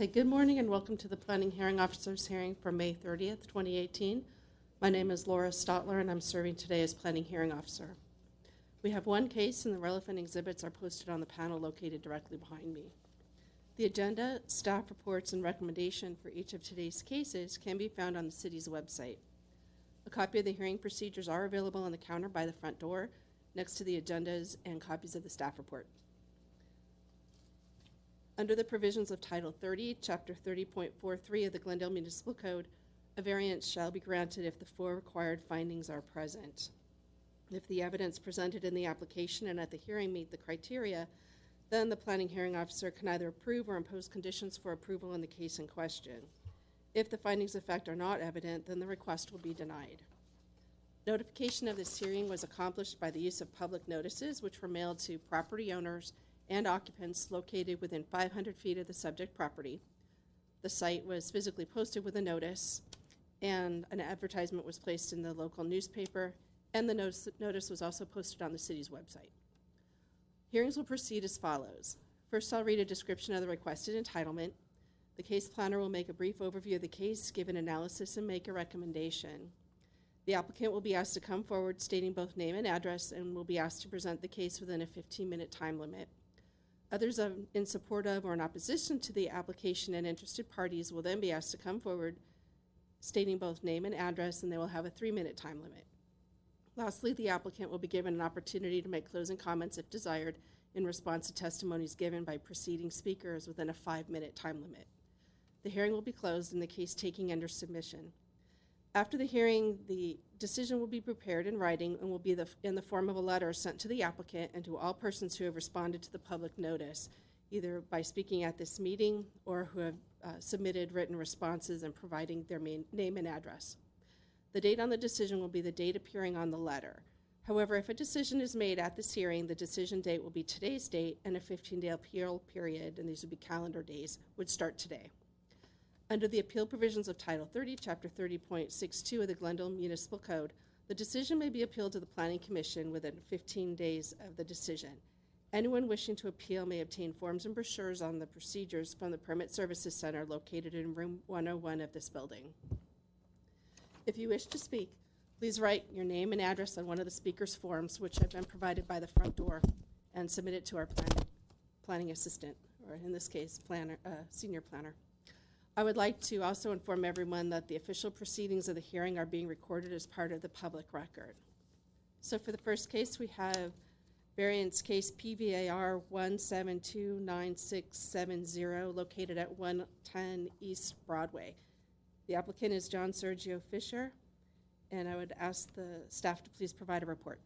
Okay, good morning and welcome to the Planning Hearing Officers hearing for May 30th, 2018. My name is Laura Stotler and I'm serving today as Planning Hearing Officer. We have one case and the relevant exhibits are posted on the panel located directly behind me. The agenda, staff reports, and recommendation for each of today's cases can be found on the city's website. A copy of the hearing procedures are available on the counter by the front door next to the agendas and copies of the staff report. Under the provisions of Title 30, Chapter 30.43 of the Glendale Municipal Code, a variance shall be granted if the four required findings are present. If the evidence presented in the application and at the hearing meet the criteria, then the planning hearing officer can either approve or impose conditions for approval in the case in question. If the findings of fact are not evident, then the request will be denied. Notification of this hearing was accomplished by the use of public notices, which were mailed to property owners and occupants located within 500 feet of the subject property. The site was physically posted with a notice, and an advertisement was placed in the local newspaper, and the notice was also posted on the city's website. Hearings will proceed as follows. First, I'll read a description of the requested entitlement. The case planner will make a brief overview of the case, give an analysis, and make a recommendation. The applicant will be asked to come forward stating both name and address and will be asked to present the case within a 15-minute time limit. Others in support of or in opposition to the application and interested parties will then be asked to come forward stating both name and address, and they will have a 3-minute time limit. Lastly, the applicant will be given an opportunity to make closing comments if desired in response to testimonies given by preceding speakers within a 5-minute time limit. The hearing will be closed and the case taken under submission. After the hearing, the decision will be prepared in writing and will be in the form of a letter sent to the applicant and to all persons who have responded to the public notice, either by speaking at this meeting or who have submitted written responses and providing their name and address. The date on the decision will be the date appearing on the letter. However, if a decision is made at this hearing, the decision date will be today's date, and a 15-day appeal period, and these would be calendar days, would start today. Under the appeal provisions of Title 30, Chapter 30.62 of the Glendale Municipal Code, the decision may be appealed to the Planning Commission within 15 days of the decision. Anyone wishing to appeal may obtain forms and brochures on the procedures from the Permit Services Center located in room 101 of this building. If you wish to speak, please write your name and address on one of the speaker's forms, which have been provided by the front door, and submit it to our planning assistant, or in this case, senior planner. I would like to also inform everyone that the official proceedings of the hearing are being recorded as part of the public record. So for the first case, we have variance case PVAR 1729670, located at 110 East Broadway. The applicant is John Sergio Fisher, and I would ask the staff to please provide a report.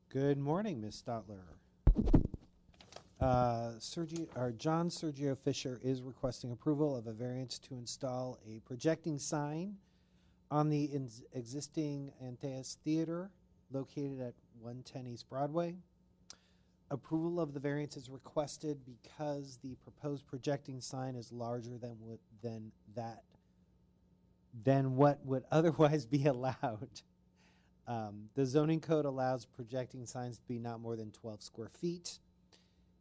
Good morning, Ms. Stotler. John Sergio Fisher is requesting approval of a variance to install a projecting sign on the existing Antaeus Theater located at 110 East Broadway. Approval of the variance is requested because the proposed projecting sign is larger than what would otherwise be allowed. The zoning code allows projecting signs to be not more than 12 square feet.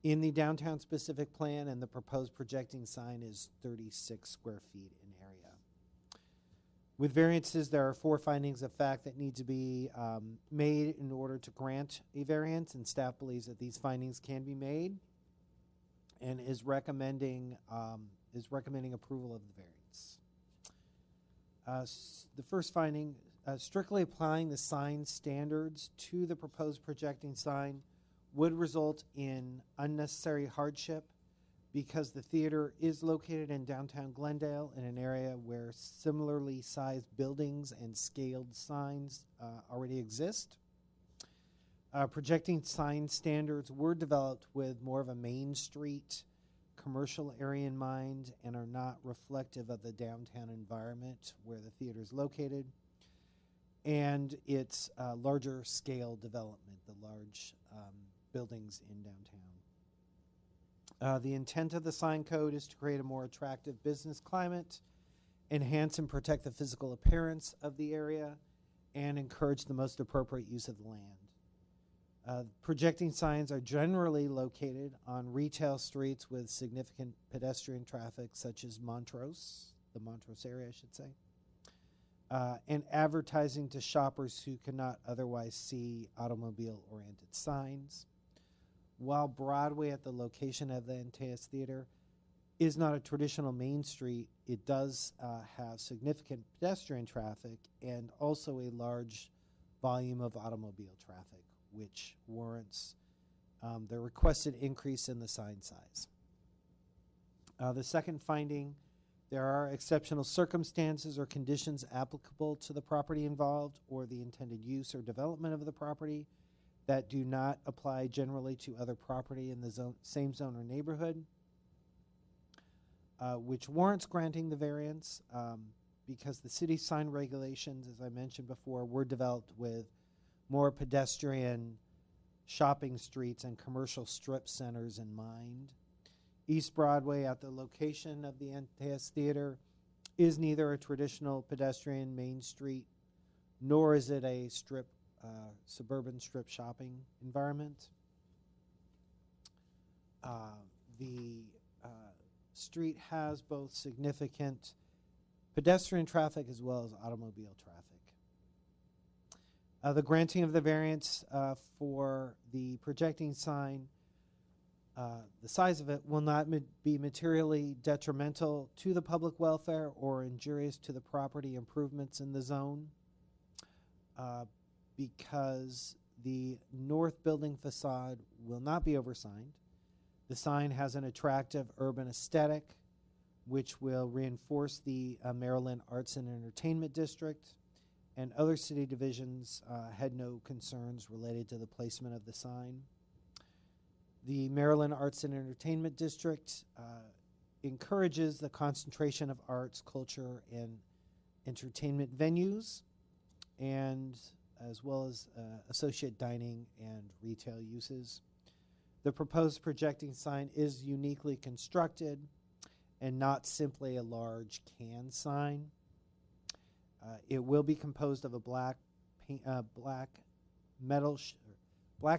In the downtown specific plan, and the proposed projecting sign is 36 square feet in area. With variances, there are 4 findings of fact that need to be made in order to grant a variance, and staff believes that these findings can be made and is recommending approval of the variance. The first finding, strictly applying the sign standards to the proposed projecting sign would result in unnecessary hardship because the theater is located in downtown Glendale in an area where similarly sized buildings and scaled signs already exist. Projecting sign standards were developed with more of a Main Street commercial area in mind and are not reflective of the downtown environment where the theater is located and its larger scale development, the large buildings in downtown. The intent of the sign code is to create a more attractive business climate, enhance and protect the physical appearance of the area, and encourage the most appropriate use of the land. Projecting signs are generally located on retail streets with significant pedestrian traffic, such as Montrose, the Montrose area, I should say, and advertising to shoppers who cannot otherwise see automobile-oriented signs. While Broadway, at the location of the Antaeus Theater, is not a traditional main street, it does have significant pedestrian traffic and also a large volume of automobile traffic, which warrants the requested increase in the sign size. The second finding, there are exceptional circumstances or conditions applicable to the property involved or the intended use or development of the property that do not apply generally to other property in the same zone or neighborhood, which warrants granting the variance because the city sign regulations, as I mentioned before, were developed with more pedestrian shopping streets and commercial strip centers in mind. East Broadway, at the location of the Antaeus Theater, is neither a traditional pedestrian main street nor is it a suburban strip shopping environment. The street has both significant pedestrian traffic as well as automobile traffic. The granting of the variance for the projecting sign, the size of it will not be materially detrimental to the public welfare or injurious to the property improvements in the zone because the north building facade will not be oversigned. The sign has an attractive urban aesthetic, which will reinforce the Maryland Arts and Entertainment District, and other city divisions had no concerns related to the placement of the sign. The Maryland Arts and Entertainment District encourages the concentration of arts, culture, and entertainment venues, and as well as associate dining and retail uses. The proposed projecting sign is uniquely constructed and not simply a large can sign. It will be composed of a black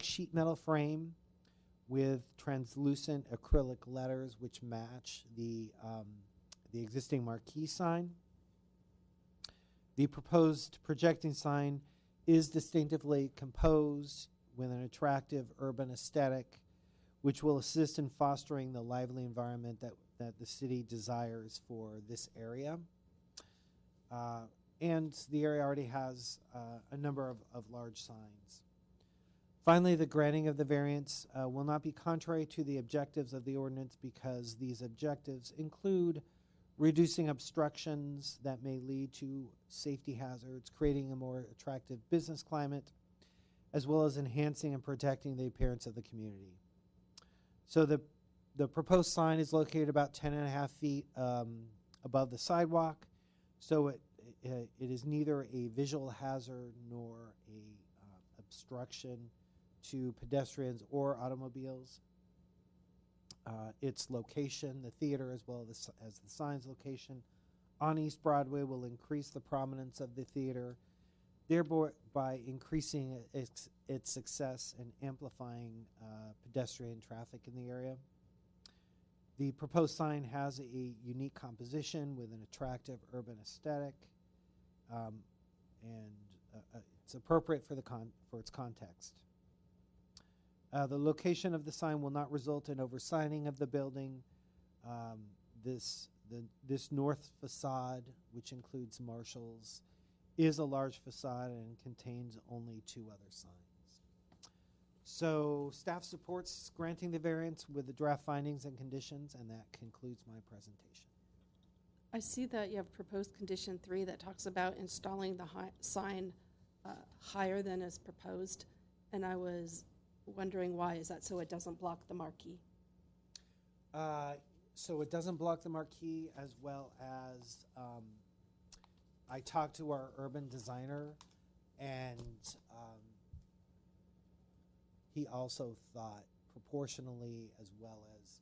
sheet metal frame with translucent acrylic letters which match the existing marquee sign. The proposed projecting sign is distinctively composed with an attractive urban aesthetic, which will assist in fostering the lively environment that the city desires for this area. And the area already has a number of large signs. Finally, the granting of the variance will not be contrary to the objectives of the ordinance because these objectives include reducing obstructions that may lead to safety hazards, creating a more attractive business climate, as well as enhancing and protecting the appearance of the community. So the proposed sign is located about 10.5 feet above the sidewalk, so it is neither a visual hazard nor a obstruction to pedestrians or automobiles. Its location, the theater as well as the sign's location on East Broadway, will increase the prominence of the theater, thereby increasing its success and amplifying pedestrian traffic in the area. The proposed sign has a unique composition with an attractive urban aesthetic, and it's appropriate for its context. The location of the sign will not result in oversigning of the building. This north facade, which includes Marshall's, is a large facade and contains only 2 other signs. So staff supports granting the variance with the draft findings and conditions, and that concludes my presentation. I see that you have proposed condition 3 that talks about installing the sign higher than is proposed, and I was wondering why. Is that so it doesn't block the marquee? So it doesn't block the marquee, as well as I talked to our urban designer, and he also thought proportionally, as well as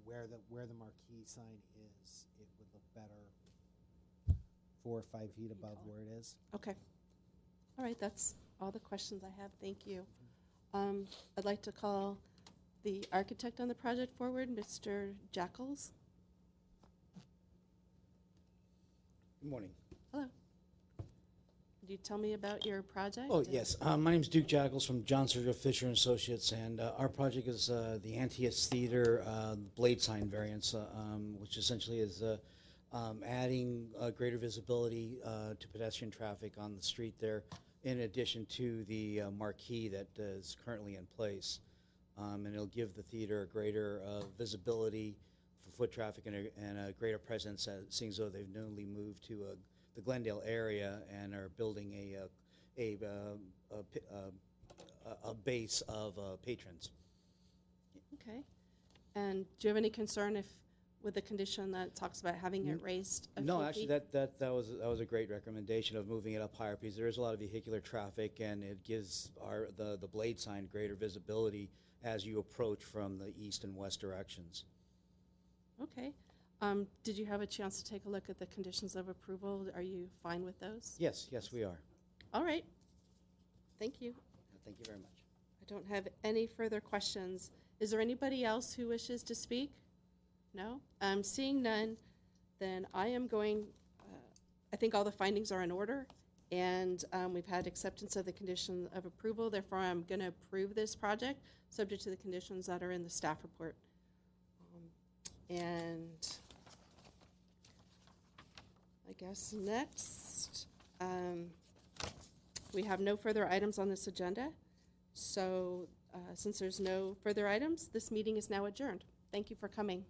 where the marquee sign is, it would look better 4 or 5 feet above where it is. Okay. All right, that's all the questions I have. Thank you. I'd like to call the architect on the project forward, Mr. Jackals. Good morning. Hello. Could you tell me about your project? Oh, yes. My name is Duke Jackals from John Sergio Fisher and Associates, and our project is the Antius Theater blade sign variance, which essentially is adding greater visibility to pedestrian traffic on the street there, in addition to the marquee that is currently in place. And it'll give the theater a greater visibility for foot traffic and a greater presence, seeing as though they've newly moved to the Glendale area and are building a base of patrons. Okay. And do you have any concern with the condition that talks about having it raised a No, few actually, feet? that was a great recommendation of moving it up higher, because there is a lot of vehicular traffic, and it gives the blade sign greater visibility as you approach from the east and west directions. Okay. Did you have a chance to take a look at the conditions of approval? Are you fine with those? Yes, we are. All right. Thank you. Thank you very much. I don't have any further questions. Is there anybody else who wishes to speak? No? Seeing none, then I am going, I think all the findings are in order, and we've had acceptance of the condition of approval. Therefore, I'm going to approve this project, subject to the conditions that are in the staff report. And I guess next, we have no further items on this agenda. So since there's no further items, this meeting is now adjourned. Thank you for coming.